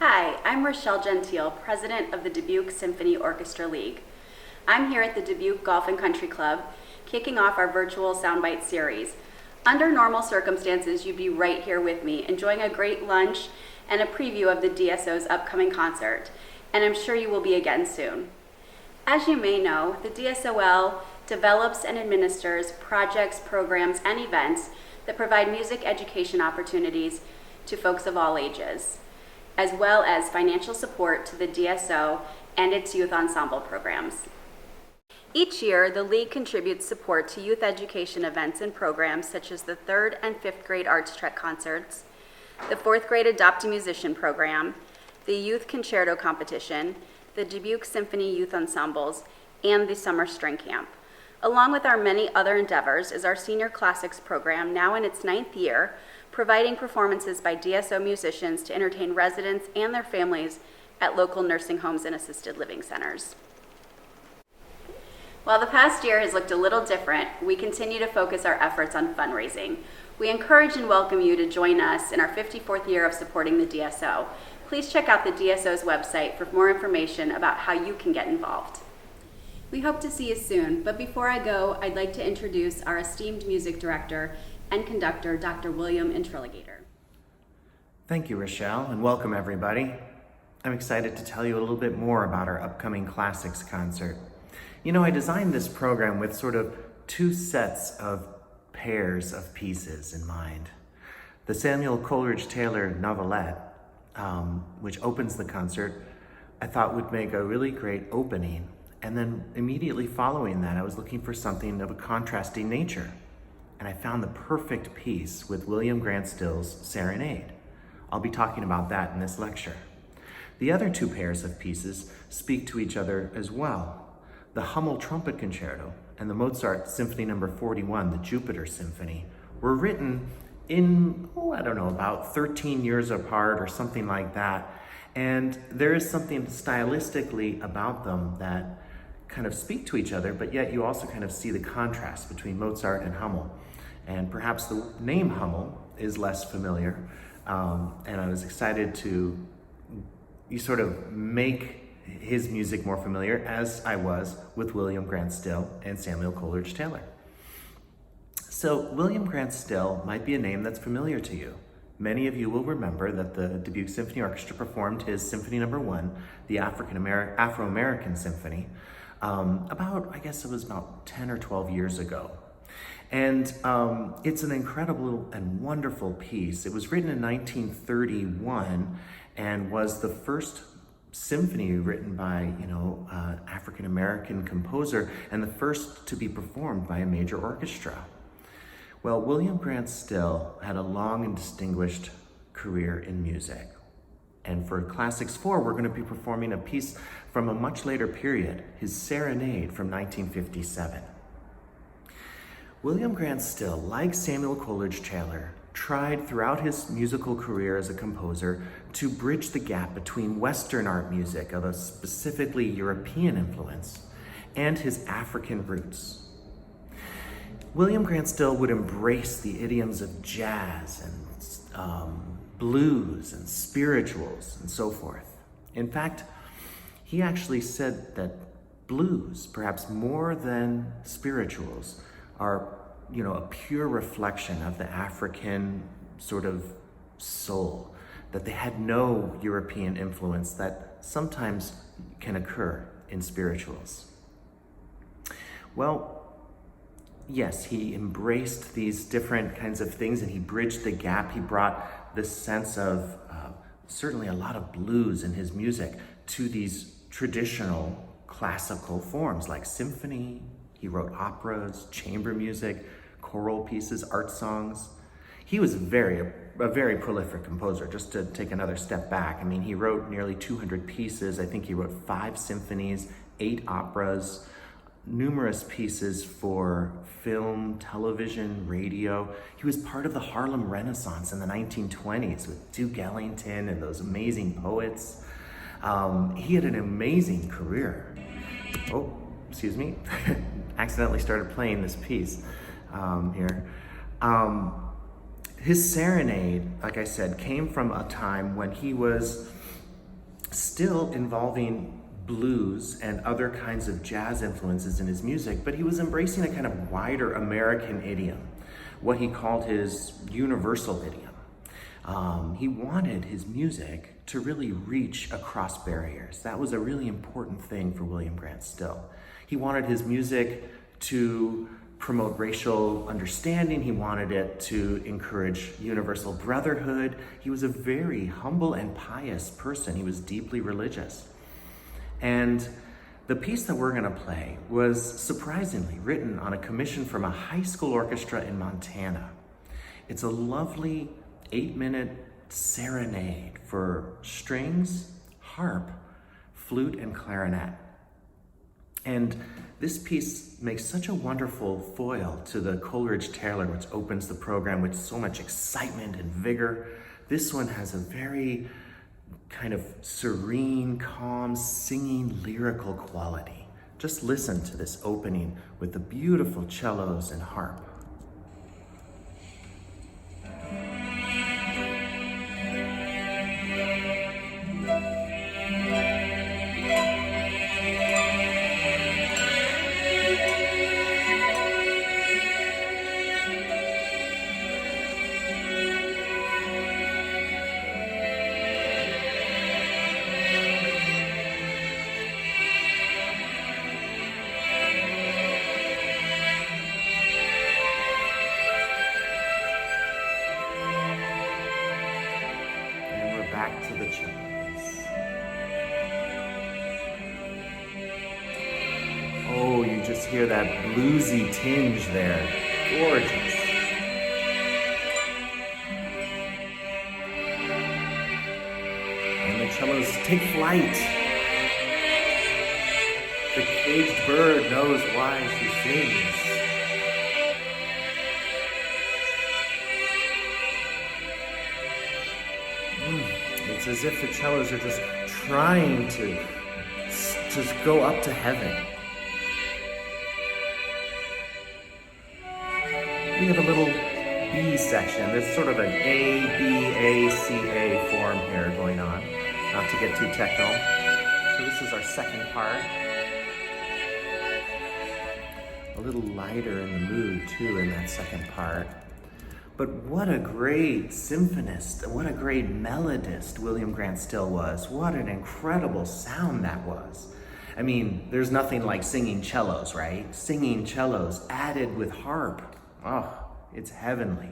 Hi, I'm Rochelle Gentile, president of the Dubuque Symphony Orchestra League. I'm here at the Dubuque Golf and Country Club, kicking off our virtual Soundbites series. Under normal circumstances, you'd be right here with me, enjoying a great lunch and a preview of the DSO's upcoming concert, and I'm sure you will be again soon. As you may know, the DSOL develops and administers projects, programs, and events that provide music education opportunities to folks of all ages, as well as financial support to the DSO and its youth ensemble programs. Each year, the League contributes support to youth education events and programs such as the 3rd and 5th grade Arts Trek concerts, the 4th grade Adopt a Musician program, the Youth Concerto Competition, the Dubuque Symphony Youth Ensembles, and the Summer String Camp. Along with our many other endeavors is our Senior Classics program, now in its 9th year, providing performances by DSO musicians to entertain residents and their families at local nursing homes and assisted living centers. While the past year has looked a little different, we continue to focus our efforts on fundraising. We encourage and welcome you to join us in our 54th year of supporting the DSO. Please check out the DSO's website for more information about how you can get involved. We hope to see you soon, but before I go, I'd like to introduce our esteemed music director and conductor, Dr. William Intriligator. Thank you, Rochelle, and welcome everybody. I'm excited to tell you a little bit more about our upcoming Classics concert. You know, I designed this program with sort of two sets of pairs of pieces in mind. The Samuel Coleridge Taylor novelette, which opens the concert, I thought would make a really great opening. And then immediately following that, I was looking for something of a contrasting nature. And I found the perfect piece with William Grant Still's Serenade. I'll be talking about that in this lecture. The other two pairs of pieces speak to each other as well. The Hummel Trumpet Concerto and the Mozart Symphony No. 41, the Jupiter Symphony, were written in, about 13 years apart or something like that. And there is something stylistically about them that kind of speak to each other, but yet you also kind of see the contrast between Mozart and Hummel. And perhaps the name Hummel is less familiar. And I was excited to sort of make his music more familiar, as I was with William Grant Still and Samuel Coleridge Taylor. So William Grant Still might be a name that's familiar to you. Many of you will remember that the Dubuque Symphony Orchestra performed his Symphony No. 1, the Afro-American Symphony, about 10 or 12 years ago. And it's an incredible and wonderful piece. It was written in 1931 and was the first symphony written by, African-American composer and the first to be performed by a major orchestra. Well, William Grant Still had a long and distinguished career in music. And for Classics 4, we're going to be performing a piece from a much later period, his Serenade from 1957. William Grant Still, like Samuel Coleridge Taylor, tried throughout his musical career as a composer to bridge the gap between Western art music of a specifically European influence and his African roots. William Grant Still would embrace the idioms of jazz and blues and spirituals and so forth. In fact, he actually said that blues, perhaps more than spirituals, are, a pure reflection of the African sort of soul, that they had no European influence that sometimes can occur in spirituals. Well, yes, he embraced these different kinds of things and he bridged the gap. He brought this sense of certainly a lot of blues in his music to these traditional classical forms like symphony. He wrote operas, chamber music, choral pieces, art songs. He was a very prolific composer. Just to take another step back, he wrote nearly 200 pieces. I think he wrote 5 symphonies, 8 operas, numerous pieces for film, television, radio. He was part of the Harlem Renaissance in the 1920s with Duke Ellington and those amazing poets. He had an amazing career. Oh, excuse me. Accidentally started playing this piece here. His Serenade, like I said, came from a time when he was still involving blues and other kinds of jazz influences in his music, but he was embracing a kind of wider American idiom, what he called his universal idiom. He wanted his music to really reach across barriers. That was a really important thing for William Grant Still. He wanted his music to promote racial understanding. He wanted it to encourage universal brotherhood. He was a very humble and pious person. He was deeply religious. And the piece that we're gonna play was surprisingly written on a commission from a high school orchestra in Montana. It's a lovely 8-minute serenade for strings, harp, flute, and clarinet. And this piece makes such a wonderful foil to the Coleridge Taylor, which opens the program with so much excitement and vigor. This one has a very kind of serene, calm, singing, lyrical quality. Just listen to this opening with the beautiful cellos and harp. Back to the cellos. Oh, you just hear that bluesy tinge there. Gorgeous. And the cellos take flight. The caged bird knows why she sings. It's as if the cellos are just trying to just go up to heaven. We have a little B section. There's sort of an A, B, A, C, A form here going on. Not to get too technical. So this is our second part. A little lighter in the mood too in that second part. But what a great symphonist, what a great melodist William Grant Still was. What an incredible sound that was. I mean, there's nothing like singing cellos, right? Singing cellos added with harp. Oh, it's heavenly.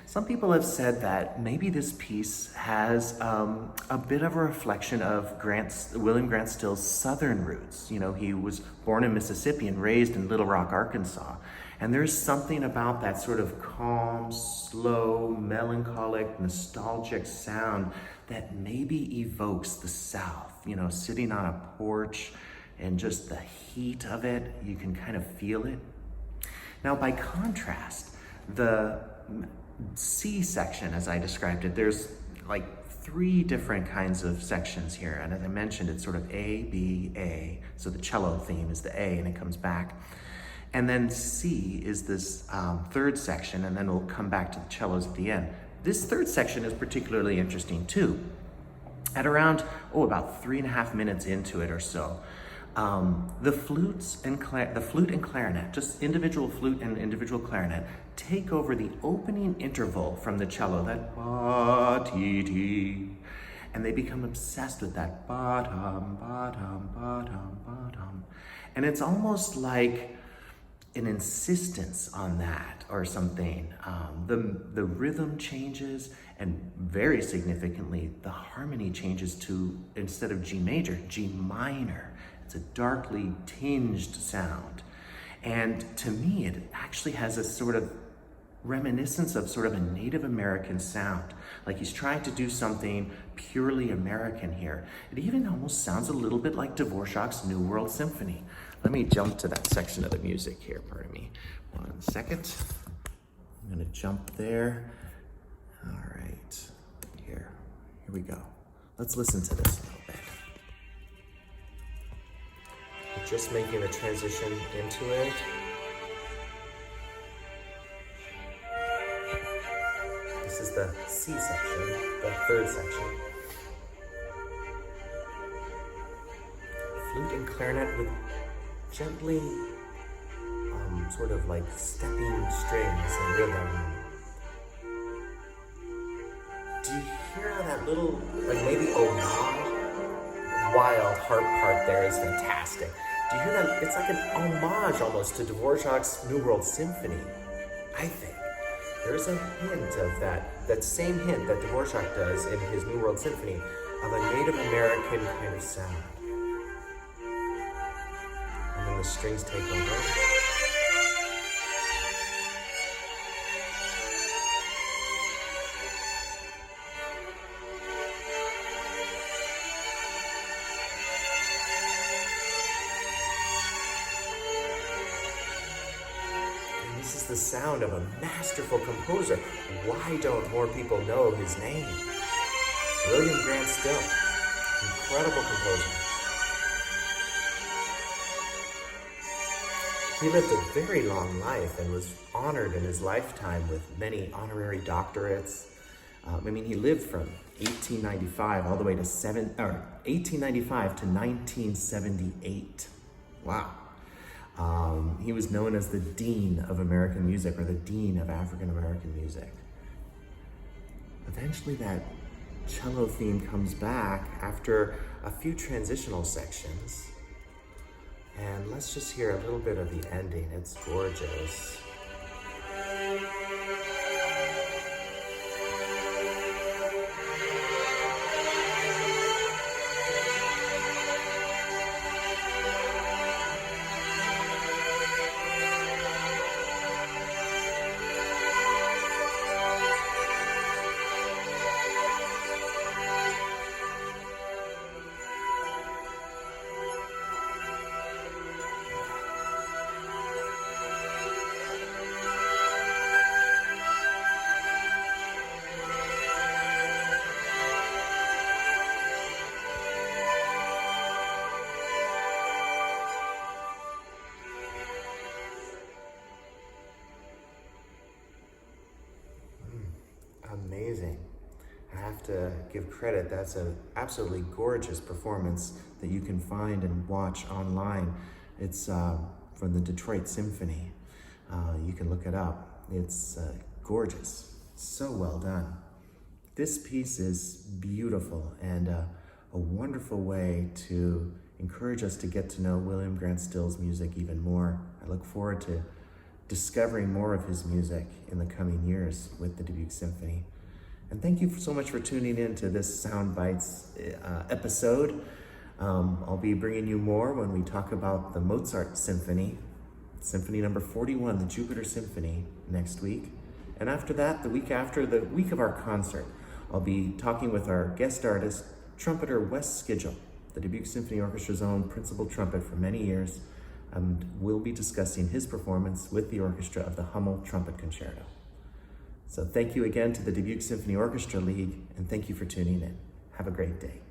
Some people have said that maybe this piece has a bit of a reflection of William Grant Still's southern roots. You know, he was born in Mississippi and raised in Little Rock, Arkansas. And there's something about that sort of calm, slow, melancholic, nostalgic sound that maybe evokes the South. You know, sitting on a porch and just the heat of it, you can kind of feel it. Now, by contrast, the C section, as I described it, there's like 3 different kinds of sections here. And as I mentioned, it's sort of A, B, A. So the cello theme is the A and it comes back. And then C is this third section, and then we'll come back to the cellos at the end. This third section is particularly interesting too. At around, about 3.5 minutes into it or so, the flute and clarinet, just individual flute and individual clarinet, take over the opening interval from the cello, that ba-ti-ti, and they become obsessed with that ba-dum, ba-dum, ba-dum, ba-dum. And it's almost like an insistence on that or something. The rhythm changes, and very significantly, the harmony changes to, instead of G major, G minor. It's a darkly tinged sound. And to me, it actually has a sort of reminiscence of sort of a Native American sound. Like he's trying to do something purely American here. It even almost sounds a little bit like Dvorak's New World Symphony. Let me jump to that section of the music here, pardon me. 1 second. I'm gonna jump there. All right, here we go. Let's listen to this a little bit. We're just making a transition into it. This is the C section, the third section. flute and clarinet with gently sort of like stepping strings and rhythm. Do you hear that little, like maybe homage? Wild harp part there is fantastic. Do you hear that? It's like an homage almost to Dvorak's New World Symphony, I think. There's a hint of that same hint that Dvorak does in his New World Symphony of a Native American kind of sound. And then the strings take over. This is the sound of a masterful composer. Why don't more people know his name? William Grant Still, incredible composer. He lived a very long life and was honored in his lifetime with many honorary doctorates. He lived from 1895 all the way to 1895 to 1978. Wow. He was known as the Dean of American Music, or the Dean of African American Music. Eventually that cello theme comes back after a few transitional sections. And let's just hear a little bit of the ending. It's gorgeous. Amazing. I have to give credit. That's an absolutely gorgeous performance that you can find and watch online. It's from the Detroit Symphony. You can look it up. It's gorgeous. So well done. This piece is beautiful and a wonderful way to encourage us to get to know William Grant Still's music even more. I look forward to discovering more of his music in the coming years with the Dubuque Symphony. And thank you so much for tuning in to this Soundbites episode. I'll be bringing you more when we talk about the Mozart Symphony, Symphony number 41, the Jupiter Symphony, next week. And after that, the week after, the week of our concert, I'll be talking with our guest artist, trumpeter Wes Skidgel, the Dubuque Symphony Orchestra's own principal trumpet for many years, and we'll be discussing his performance with the orchestra of the Hummel Trumpet Concerto. So thank you again to the Dubuque Symphony Orchestra League, and thank you for tuning in. Have a great day.